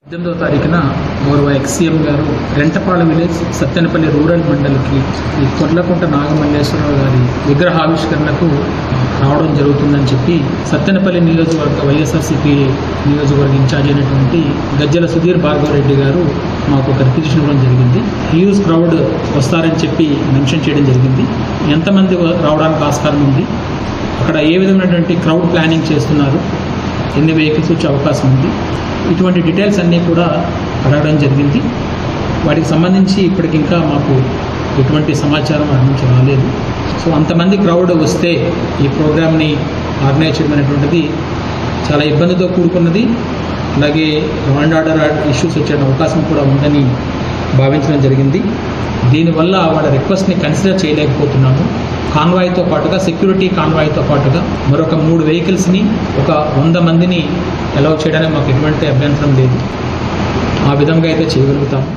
18వ తారీఖున గౌరవ ఎక్స్-సీఎం గారు రెంటపాల విలేజ్ సత్తెనపల్లి రూరల్ మండలికి ఈ కొర్లకుంట నాగమల్లేశ్వరరావు గారి విగ్రహావిష్కరణకు రావడం జరుగుతుందని చెప్పి సత్తెనపల్లి నియోజకవర్గ వైఎస్ఆర్సీపీ నియోజకవర్గ ఇన్ఛార్జ్ అయినటువంటి గజ్జల సుధీర్ భార్గవ రెడ్డి గారు మాకు ఒక రిక్వెజిషన్ ఇవ్వడం జరిగింది. హ్యూజ్ క్రౌడ్ వస్తారని చెప్పి మెన్షన్ చేయడం జరిగింది. ఎంతమంది రావడానికి ఆస్కారం ఉంది, అక్కడ ఏ విధమైనటువంటి క్రౌడ్ ప్లానింగ్ చేస్తున్నారు, ఎన్ని వెహికల్స్ వచ్చే అవకాశం ఉంది, ఇటువంటి డీటెయిల్స్ అన్నీ కూడా అడగడం జరిగింది. వాటికి సంబంధించి ఇప్పటికి ఇంకా మాకు ఎటువంటి సమాచారం వాటి నుంచి రాలేదు. సో అంతమంది క్రౌడ్ వస్తే ఈ ప్రోగ్రామ్ని ఆర్గనైజ్ చేయడం అనేటువంటిది చాలా ఇబ్బందితో కూడుకున్నది. అలాగే లా అండ్ ఆర్డర్ ఇష్యూస్ వచ్చే అవకాశం కూడా ఉందని భావించడం జరిగింది. దీనివల్ల వాళ్ళ రిక్వెస్ట్ని కన్సిడర్ చేయలేకపోతున్నాము. కాన్వాయ్తో పాటుగా సెక్యూరిటీ కాన్వాయ్తో పాటుగా మరొక 3 వెహికల్స్ని ఒక 100 మందిని అలౌ చేయడానికి మాకు ఎటువంటి అభ్యంతరం లేదు. ఆ విధంగా అయితే చేయగలుగుతాము.